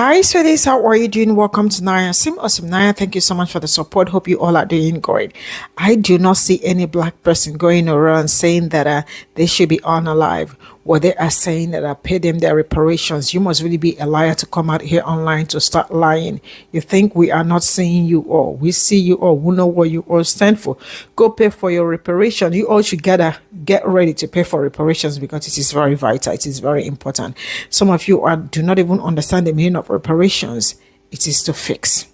Hi, sweeties. How are you doing? Welcome to Naya. Awesome Naya. Thank you so much for the support. Hope you all are doing great. I do not see any black person going around saying that they should be unalive. What they are saying that I pay them their reparations. You must really be a liar to come out here online to start lying. You think we are not seeing you all? We see you all. We know what you all stand for. Go pay for your reparation. You all should get ready to pay for reparations because it is very vital. It is very important. Some of you do not even understand the meaning of reparations. It is to fix.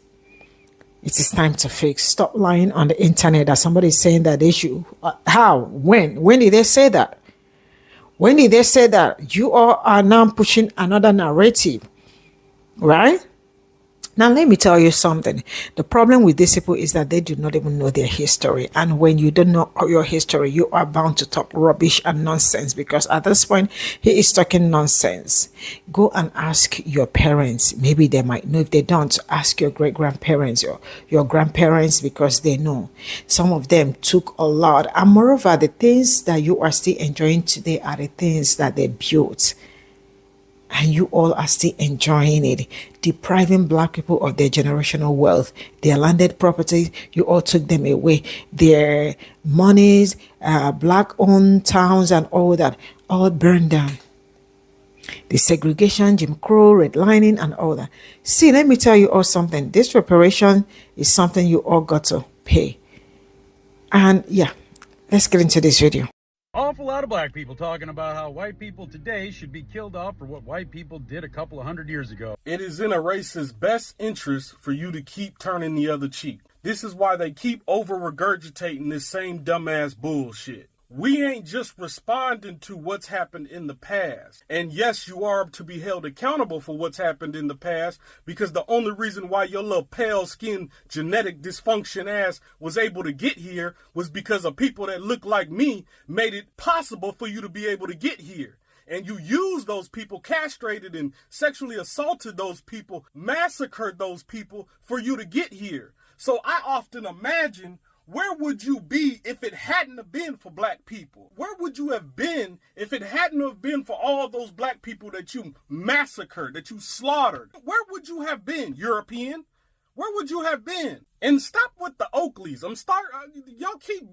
It is time to fix. Stop lying on the internet that somebody is saying that they should. How? When did they say that? When did they say that? You all are now pushing another narrative, right? Now, let me tell you something. The problem with these people is that they do not even know their history. And when you don't know your history, you are bound to talk rubbish and nonsense because at this point, he is talking nonsense. Go and ask your parents. Maybe they might know. If they don't, ask your great-grandparents or your grandparents because they know. Some of them took a lot. And moreover, the things that you are still enjoying today are the things that they built. And you all are still enjoying it, depriving black people of their generational wealth, their landed properties. You all took them away, their monies, black-owned towns and all that, all burned down. The segregation, Jim Crow, redlining and all that. See, let me tell you all something. This reparation is something you all got to pay. And yeah, let's get into this video. Awful lot of black people talking about how white people today should be killed off for what white people did a couple of 100 years ago. It is in a racist's best interest for you to keep turning the other cheek. This is why they keep over-regurgitating this same dumbass bullshit. We ain't just responding to what's happened in the past. And yes, you are to be held accountable for what's happened in the past because the only reason why your little pale-skinned genetic dysfunction ass was able to get here was because of people that look like me made it possible for you to be able to get here. And you used those people, castrated and sexually assaulted those people, massacred those people for you to get here. So I often imagine, where would you be if it hadn't have been for black people? Where would you have been if it hadn't have been for all those black people that you massacred, that you slaughtered? Where would you have been, European? Where would you have been? And stop with the Oakleys.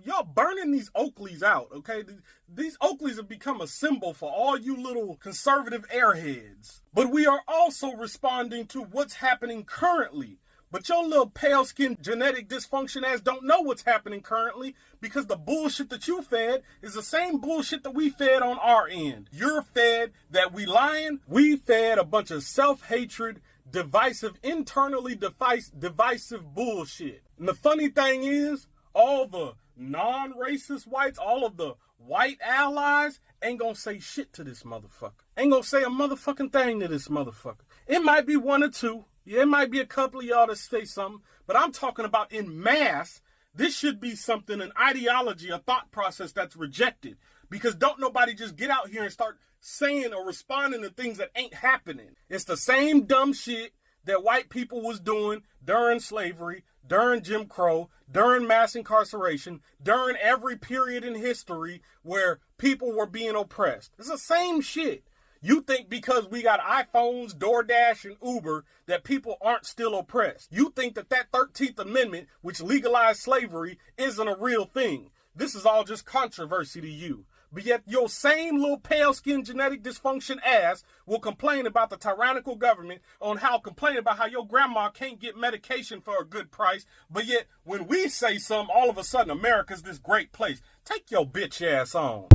Y'all burning these Oakleys out, okay? These Oakleys have become a symbol for all you little conservative airheads. But we are also responding to what's happening currently. But your little pale-skinned genetic dysfunction ass don't know what's happening currently because the bullshit that you fed is the same bullshit that we fed on our end. You're fed that we lying. We fed a bunch of self-hatred, divisive, internally divisive bullshit. And the funny thing is, all the non-racist whites, all of the white allies ain't gonna say shit to this motherfucker. Ain't gonna say a motherfucking thing to this motherfucker. It might be one or two. Yeah, it might be a couple of y'all to say something, but I'm talking about in mass. This should be something, an ideology, a thought process that's rejected. Because don't nobody just get out here and start saying or responding to things that ain't happening. It's the same dumb shit that white people was doing during slavery, during Jim Crow, during mass incarceration, during every period in history where people were being oppressed. It's the same shit. You think because we got iPhones, DoorDash, and Uber that people aren't still oppressed. You think that 13th Amendment, which legalized slavery, isn't a real thing. This is all just controversy to you. But yet your same little pale-skinned genetic dysfunction ass will complain about the tyrannical government complain about how your grandma can't get medication for a good price. But yet when we say something, all of a sudden America's this great place. Take your bitch ass on.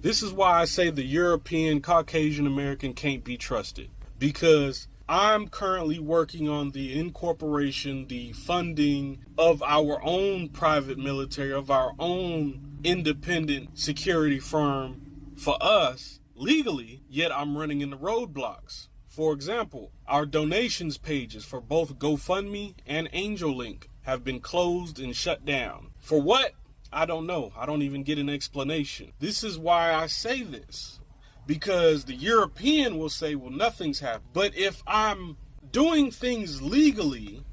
This is why I say the European Caucasian American can't be trusted. Because I'm currently working on the incorporation, the funding of our own private military, of our own independent security firm for us legally, yet I'm running into roadblocks. For example, our donations pages for both GoFundMe and AngelLink have been closed and shut down. For what? I don't know. I don't even get an explanation. This is why I say this. Because the European will say, well, nothing's happened. But if I'm doing things legally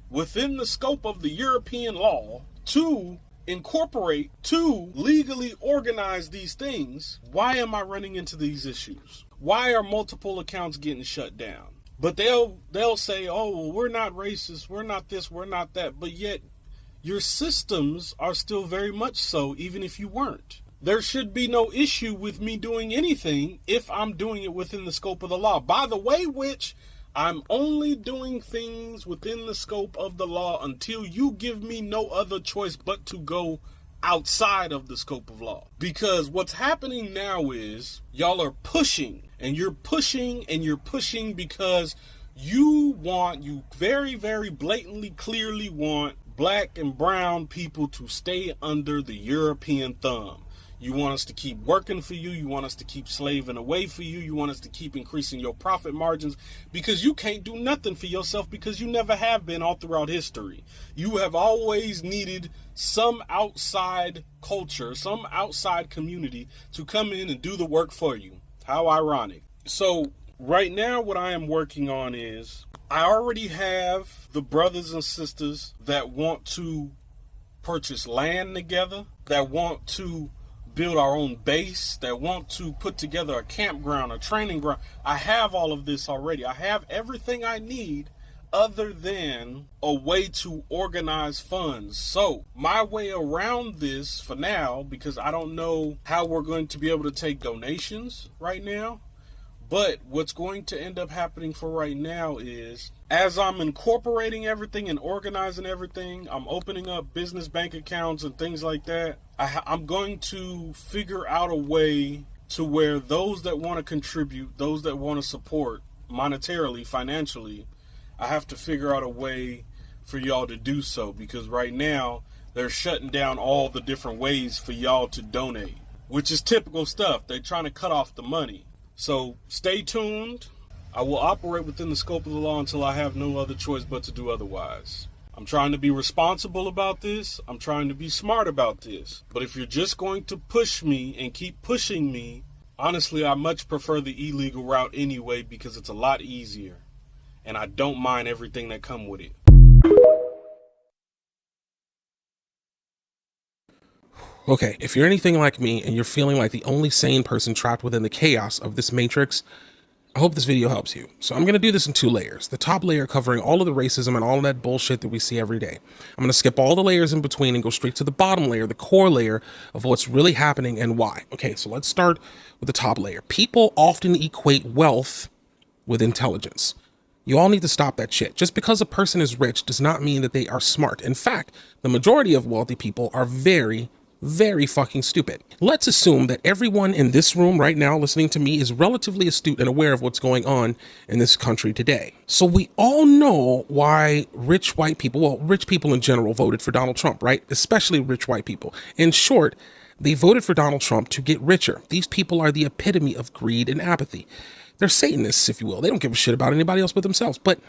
within the scope of the European law to incorporate to legally organize these things, why am I running into these issues? Why are multiple accounts getting shut down? But they'll say, oh, well, we're not racist, we're not this, we're not that, but yet your systems are still very much so, even if you weren't. There should be no issue with me doing anything if I'm doing it within the scope of the law. By the way, which I'm only doing things within the scope of the law until you give me no other choice but to go outside of the scope of law. Because what's happening now is y'all are pushing and you're pushing and you're pushing because you very, very blatantly, clearly want black and brown people to stay under the European thumb. You want us to keep working for you. You want us to keep slaving away for you. You want us to keep increasing your profit margins because you can't do nothing for yourself because you never have been all throughout history. You have always needed some outside culture, some outside community to come in and do the work for you. How ironic. So right now what I am working on is I already have the brothers and sisters that want to purchase land together, that want to build our own base, that want to put together a campground, a training ground. I have all of this already. I have everything I need other than a way to organize funds. So my way around this for now, because I don't know how we're going to be able to take donations right now, but what's going to end up happening for right now is as I'm incorporating everything and organizing everything, I'm opening up business bank accounts and things like that. I'm going to figure out a way to where those that want to contribute, those that want to support monetarily, financially, I have to figure out a way for y'all to do so, because right now they're shutting down all the different ways for y'all to donate, which is typical stuff. They're trying to cut off the money. So stay tuned. I will operate within the scope of the law until I have no other choice but to do otherwise. I'm trying to be responsible about this. I'm trying to be smart about this. But if you're just going to push me and keep pushing me, honestly, I much prefer the illegal route anyway because it's a lot easier. And I don't mind everything that come with it. Okay, if you're anything like me and you're feeling like the only sane person trapped within the chaos of this matrix, I hope this video helps you. So I'm going to do this in 2 layers. The top layer covering all of the racism and all of that bullshit that we see every day. I'm going to skip all the layers in between and go straight to the bottom layer, the core layer of what's really happening and why. Okay, so let's start with the top layer. People often equate wealth with intelligence. You all need to stop that shit. Just because a person is rich does not mean that they are smart. In fact, the majority of wealthy people are very fucking stupid. Let's assume that everyone in this room right now listening to me is relatively astute and aware of what's going on in this country today. So we all know why rich white people, well, rich people in general voted for Donald Trump, right? Especially rich white people. In short, they voted for Donald Trump to get richer. These people are the epitome of greed and apathy. They're Satanists, if you will. They don't give a shit about anybody else but themselves. But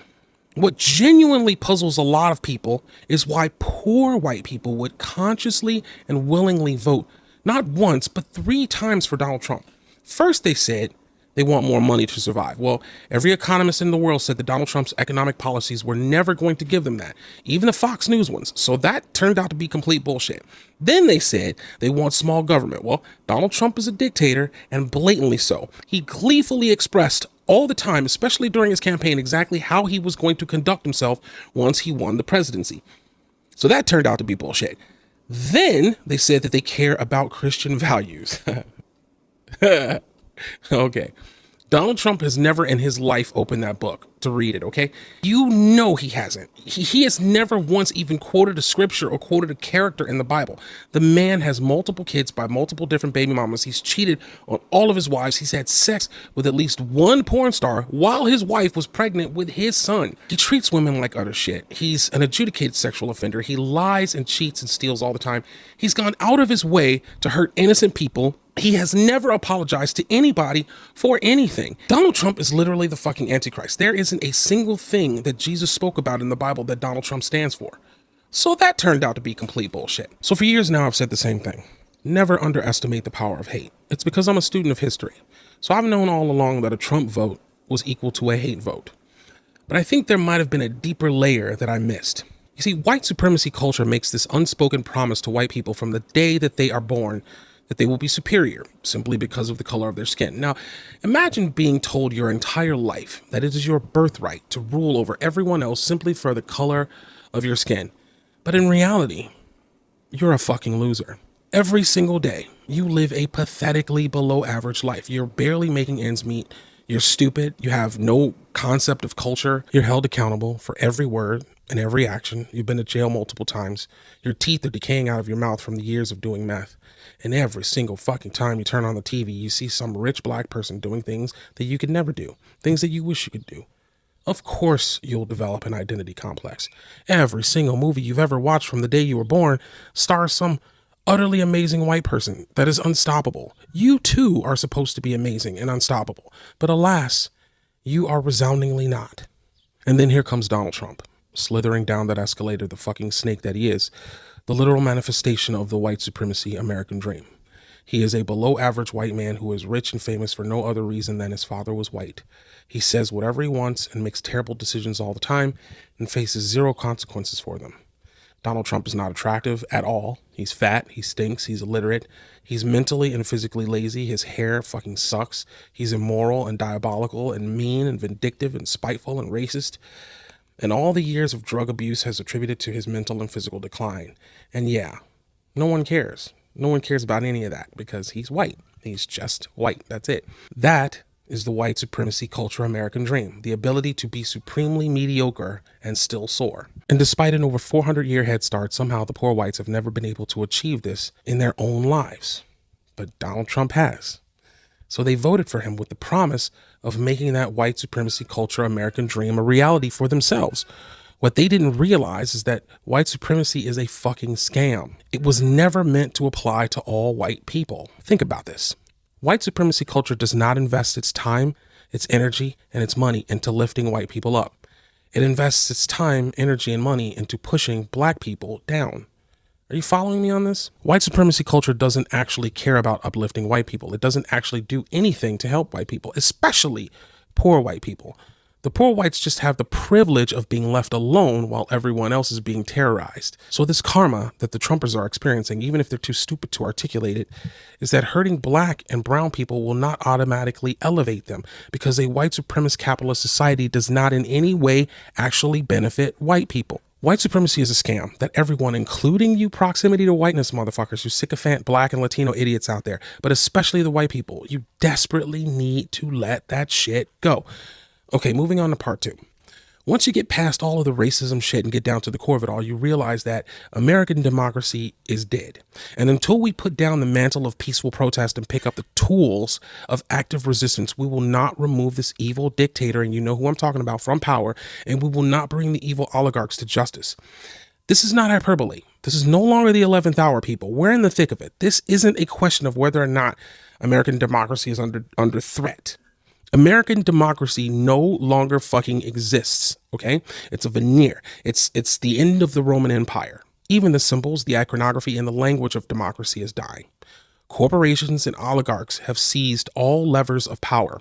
what genuinely puzzles a lot of people is why poor white people would consciously and willingly vote not once, but 3 times for Donald Trump. First, they said they want more money to survive. Well, every economist in the world said that Donald Trump's economic policies were never going to give them that, even the Fox News ones. So that turned out to be complete bullshit. Then they said they want small government. Well, Donald Trump is a dictator, and blatantly so. He gleefully expressed all the time, especially during his campaign, exactly how he was going to conduct himself once he won the presidency. So that turned out to be bullshit. Then they said that they care about Christian values. Okay. Donald Trump has never in his life opened that book to read it, okay? You know he hasn't. He has never once even quoted a scripture or quoted a character in the Bible. The man has multiple kids by multiple different baby mamas. He's cheated on all of his wives. He's had sex with at least one porn star while his wife was pregnant with his son. He treats women like utter shit. He's an adjudicated sexual offender. He lies and cheats and steals all the time. He's gone out of his way to hurt innocent people. He has never apologized to anybody for anything. Donald Trump is literally the fucking Antichrist. There isn't a single thing that Jesus spoke about in the Bible that Donald Trump stands for. So that turned out to be complete bullshit. So for years now, I've said the same thing. Never underestimate the power of hate. It's because I'm a student of history. So I've known all along that a Trump vote was equal to a hate vote. But I think there might have been a deeper layer that I missed. You see, white supremacy culture makes this unspoken promise to white people from the day that they are born that they will be superior simply because of the color of their skin. Now, imagine being told your entire life that it is your birthright to rule over everyone else simply for the color of your skin. But in reality, you're a fucking loser. Every single day, you live a pathetically below average life. You're barely making ends meet. You're stupid. You have no concept of culture. You're held accountable for every word and every action. You've been to jail multiple times. Your teeth are decaying out of your mouth from the years of doing meth. And every single fucking time you turn on the TV, you see some rich black person doing things that you could never do, things that you wish you could do. Of course, you'll develop an identity complex. Every single movie you've ever watched from the day you were born stars some utterly amazing white person that is unstoppable. You too are supposed to be amazing and unstoppable. But alas, you are resoundingly not. And then here comes Donald Trump, slithering down that escalator, the fucking snake that he is, the literal manifestation of the white supremacy American dream. He is a below average white man who is rich and famous for no other reason than his father was white. He says whatever he wants and makes terrible decisions all the time and faces zero consequences for them. Donald Trump is not attractive at all. He's fat, he stinks, he's illiterate, he's mentally and physically lazy, his hair fucking sucks, he's immoral and diabolical and mean and vindictive and spiteful and racist. And all the years of drug abuse has attributed to his mental and physical decline. And yeah, no one cares. No one cares about any of that because he's white. He's just white. That's it. That is the white supremacy culture American dream, the ability to be supremely mediocre and still soar. And despite an over 400-year head start, somehow the poor whites have never been able to achieve this in their own lives. But Donald Trump has. So they voted for him with the promise of making that white supremacy culture American dream a reality for themselves. What they didn't realize is that white supremacy is a fucking scam. It was never meant to apply to all white people. Think about this. White supremacy culture does not invest its time, its energy, and its money into lifting white people up. It invests its time, energy, and money into pushing black people down. Are you following me on this? White supremacy culture doesn't actually care about uplifting white people. It doesn't actually do anything to help white people, especially poor white people. The poor whites just have the privilege of being left alone while everyone else is being terrorized. So this karma that the Trumpers are experiencing, even if they're too stupid to articulate it, is that hurting black and brown people will not automatically elevate them because a white supremacist capitalist society does not in any way actually benefit white people. White supremacy is a scam that everyone, including you proximity to whiteness motherfuckers, you sycophant black and Latino idiots out there, but especially the white people, you desperately need to let that shit go. Okay, moving on to part 2. Once you get past all of the racism shit and get down to the core of it all, you realize that American democracy is dead. And until we put down the mantle of peaceful protest and pick up the tools of active resistance, we will not remove this evil dictator, and you know who I'm talking about, from power, and we will not bring the evil oligarchs to justice. This is not hyperbole. This is no longer the 11th hour, people. We're in the thick of it. This isn't a question of whether or not American democracy is under threat. American democracy no longer fucking exists, okay? It's a veneer. It's the end of the Roman Empire. Even the symbols, the iconography, and the language of democracy is dying. Corporations and oligarchs have seized all levers of power.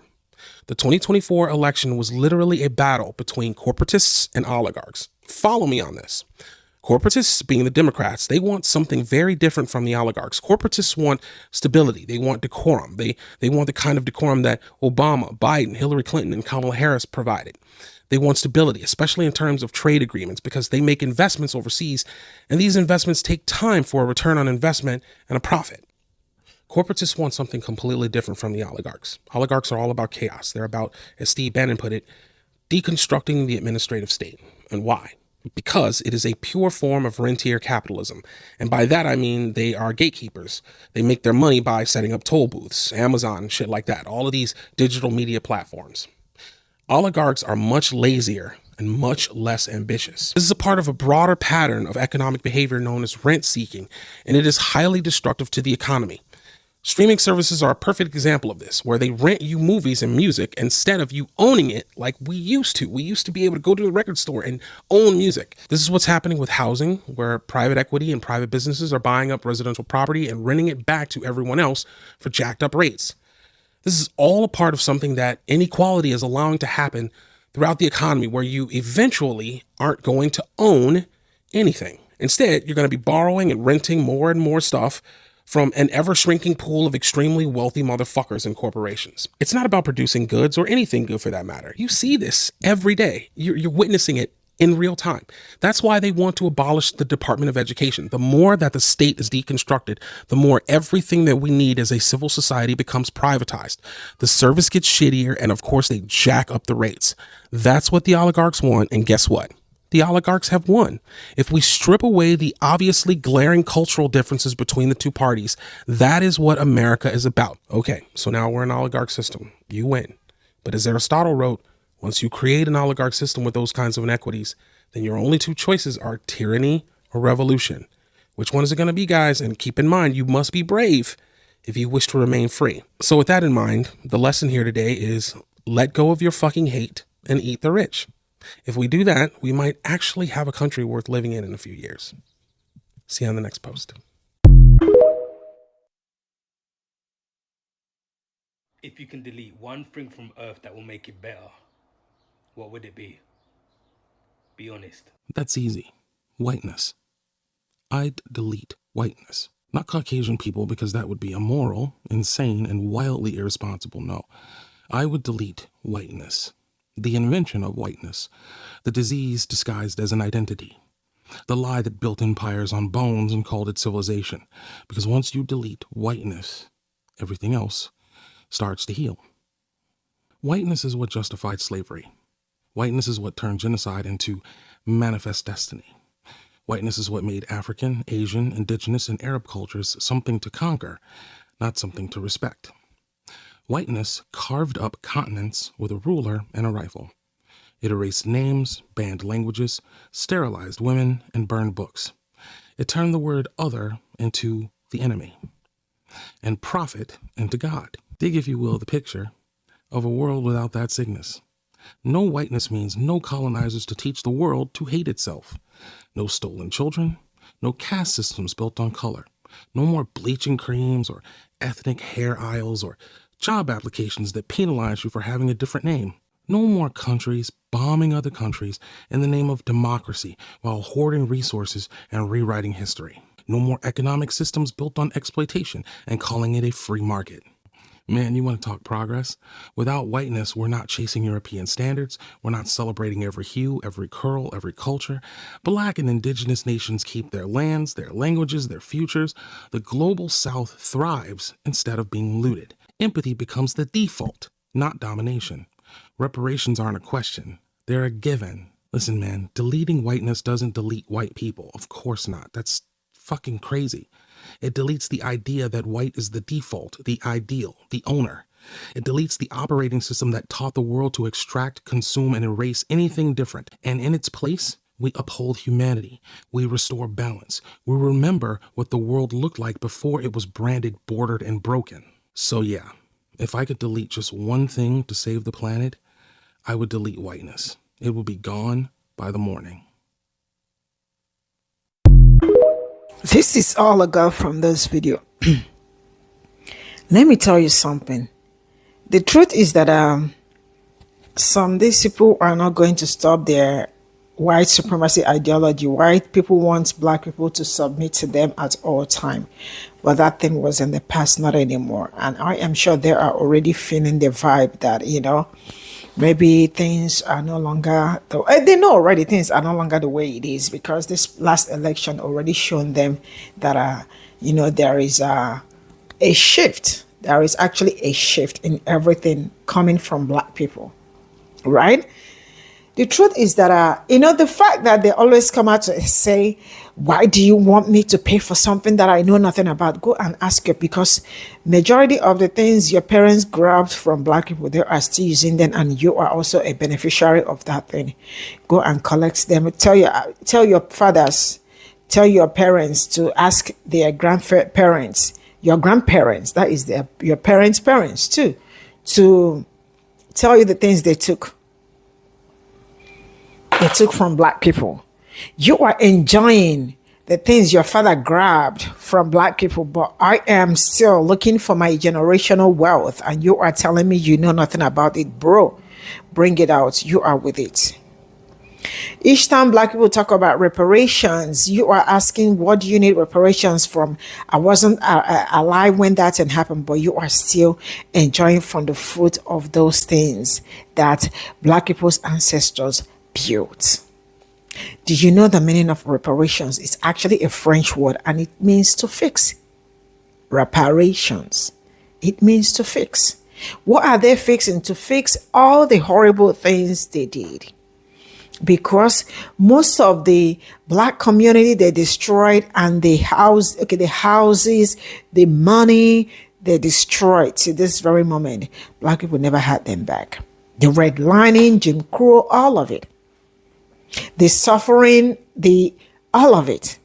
The 2024 election was literally a battle between corporatists and oligarchs. Follow me on this. Corporatists, being the Democrats, they want something very different from the oligarchs. Corporatists want stability. They want decorum. They want the kind of decorum that Obama, Biden, Hillary Clinton, and Kamala Harris provided. They want stability, especially in terms of trade agreements, because they make investments overseas, and these investments take time for a return on investment and a profit. Corporatists want something completely different from the oligarchs. Oligarchs are all about chaos. They're about, as Steve Bannon put it, deconstructing the administrative state. And why? Because it is a pure form of rentier capitalism. And by that, I mean they are gatekeepers. They make their money by setting up toll booths, Amazon, shit like that, all of these digital media platforms. Oligarchs are much lazier and much less ambitious. This is a part of a broader pattern of economic behavior known as rent seeking, and it is highly destructive to the economy. Streaming services are a perfect example of this, where they rent you movies and music instead of you owning it like we used to. We used to be able to go to the record store and own music. This is what's happening with housing, where private equity and private businesses are buying up residential property and renting it back to everyone else for jacked up rates. This is all a part of something that inequality is allowing to happen throughout the economy, where you eventually aren't going to own anything. Instead, you're going to be borrowing and renting more and more stuff from an ever-shrinking pool of extremely wealthy motherfuckers and corporations. It's not about producing goods or anything good for that matter. You see this every day. You're witnessing it in real time. That's why they want to abolish the Department of Education. The more that the state is deconstructed, the more everything that we need as a civil society becomes privatized. The service gets shittier, and of course they jack up the rates. That's what the oligarchs want, and guess what? The oligarchs have won. If we strip away the obviously glaring cultural differences between the two parties, that is what America is about. Okay, so now we're an oligarch system. You win. But as Aristotle wrote, once you create an oligarch system with those kinds of inequities, then your only two choices are tyranny or revolution. Which one is it going to be, guys? And keep in mind, you must be brave if you wish to remain free. So with that in mind, the lesson here today is let go of your fucking hate and eat the rich. If we do that, we might actually have a country worth living in a few years. See you on the next post. If you can delete one thing from Earth that will make it better, what would it be? Be honest. That's easy. Whiteness. I'd delete whiteness. Not Caucasian people, because that would be immoral, insane, and wildly irresponsible. No. I would delete whiteness. The invention of whiteness, the disease disguised as an identity, the lie that built empires on bones and called it civilization. Because once you delete whiteness, everything else starts to heal. Whiteness is what justified slavery. Whiteness is what turned genocide into manifest destiny. Whiteness is what made African, Asian, indigenous, and Arab cultures something to conquer, not something to respect. Whiteness carved up continents with a ruler and a rifle. It erased names, banned languages, sterilized women, and burned books. It turned the word other into the enemy, and prophet into God. Dig, if you will, the picture of a world without that sickness. No whiteness means no colonizers to teach the world to hate itself. No stolen children, no caste systems built on color, no more bleaching creams or ethnic hair aisles or job applications that penalize you for having a different name. No more countries bombing other countries in the name of democracy while hoarding resources and rewriting history. No more economic systems built on exploitation and calling it a free market. Man, you want to talk progress? Without whiteness, we're not chasing European standards. We're not celebrating every hue, every curl, every culture. Black and indigenous nations keep their lands, their languages, their futures. The global South thrives instead of being looted. Empathy becomes the default, not domination. Reparations aren't a question. They're a given. Listen, man, deleting whiteness doesn't delete white people. Of course not. That's fucking crazy. It deletes the idea that white is the default, the ideal, the owner. It deletes the operating system that taught the world to extract, consume, and erase anything different. And in its place, we uphold humanity. We restore balance. We remember what the world looked like before it was branded, bordered, and broken. So yeah, if I could delete just one thing to save the planet, I would delete whiteness. It will be gone by the morning. This is all I got from this video. Let me tell you something. The truth is that these people are not going to stop their white supremacy ideology. White people want black people to submit to them at all time. But that thing was in the past, not anymore. And I am sure they are already feeling the vibe that, maybe things are no longer, they know already things are no longer the way it is, because this last election already shown them that, there is a shift. There is actually a shift in everything coming from black people, right? The truth is that, the fact that they always come out to say, why do you want me to pay for something that I know nothing about? Go and ask it, because majority of the things your parents grabbed from black people, they are still using them, and you are also a beneficiary of that thing. Go and collect them. Tell your fathers, tell your parents to ask their grandparents, your grandparents, that is your parents' parents too, to tell you the things they took from black people. You are enjoying the things your father grabbed from black people, but I am still looking for my generational wealth, and you are telling me you know nothing about it. Bro, bring it out. You are with it. Each time black people talk about reparations, you are asking, what do you need reparations from? I wasn't alive when that had happened, but you are still enjoying from the fruit of those things that black people's ancestors built. Did you know the meaning of reparations? It's actually a French word and it means to fix. Reparations. It means to fix. What are they fixing? To fix all the horrible things they did. Because most of the black community they destroyed, and the houses, the money they destroyed to this very moment, black people never had them back. The redlining, Jim Crow, all of it. The suffering, all of it.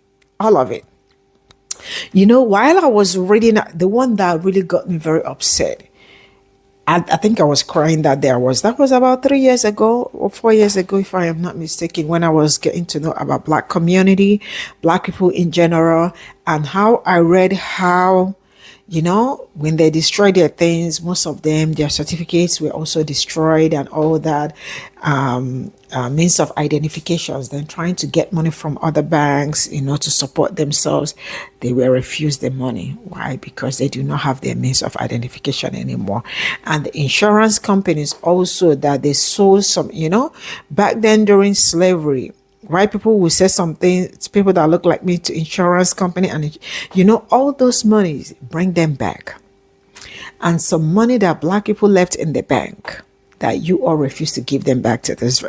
You know, while I was reading, the one that really got me very upset, I think I was crying that was about 3 years ago or 4 years ago, if I am not mistaken, when I was getting to know about black community, black people in general, and how I read how, you know, when they destroyed their things, most of them, their certificates were also destroyed and all that, means of identifications, then trying to get money from other banks, you know, to support themselves. They were refused the money. Why? Because they do not have their means of identification anymore. And the insurance companies also, that they sold some, you know, back then during slavery, white people will say something, it's people that look like me, to insurance company, and you know, all those monies, bring them back. And some money that black people left in the bank that you all refuse to give them back to this,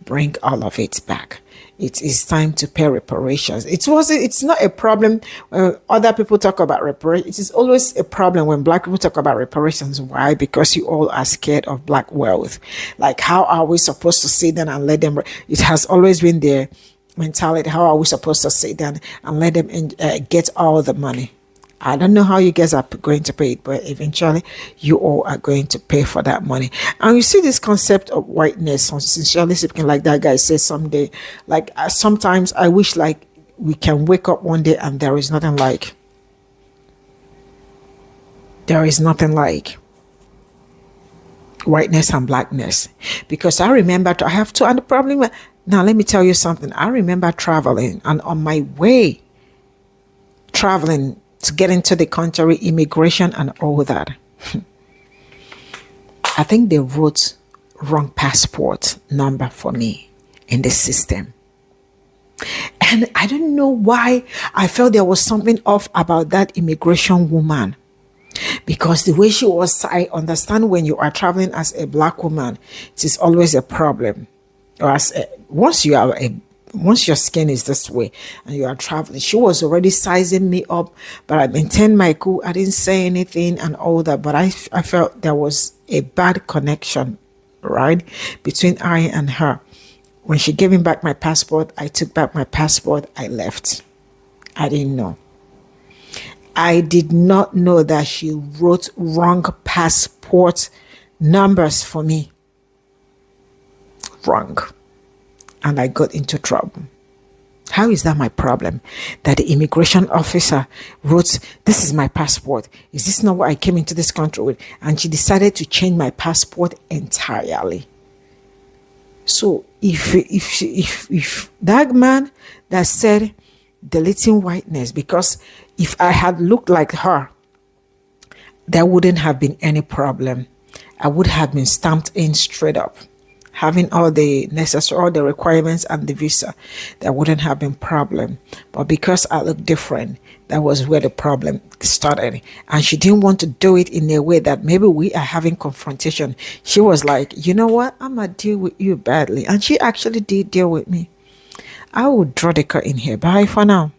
bring all of it back. It is time to pay reparations. It's not a problem when other people talk about reparations. It is always a problem when black people talk about reparations. Why? Because you all are scared of black wealth. Like, how are we supposed to sit down and let them? It has always been their mentality. How are we supposed to sit down and let them get all the money? I don't know how you guys are going to pay it, but eventually you all are going to pay for that money. And you see this concept of whiteness, sincerely speaking, like that guy said someday, like sometimes I wish like we can wake up one day and there is nothing like whiteness and blackness. Because I remember, I have to, and the problem, now let me tell you something. I remember traveling, and on my way traveling to get into the country, immigration and all that, I think they wrote wrong passport number for me in the system. And I don't know why I felt there was something off about that immigration woman. Because the way she was, I understand when you are traveling as a black woman, it is always a problem. Or once your skin is this way and you are traveling, she was already sizing me up, but I maintained my cool. I didn't say anything and all that, but I felt there was a bad connection, right, between I and her. When she gave me back my passport, I took back my passport, I left. I didn't know. I did not know that she wrote wrong passport numbers for me. Wrong. And I got into trouble. How is that my problem? That the immigration officer wrote, this is my passport. Is this not what I came into this country with? And she decided to change my passport entirely. So if that man that said deleting whiteness, because if I had looked like her, there wouldn't have been any problem. I would have been stamped in straight up, having all the necessary, all the requirements and the visa. There wouldn't have been problem. But because I look different, that was where the problem started. And she didn't want to do it in a way that maybe we are having confrontation. She was like, you know what? I'm going to deal with you badly. And she actually did deal with me. I will draw the curtain here. Bye for now.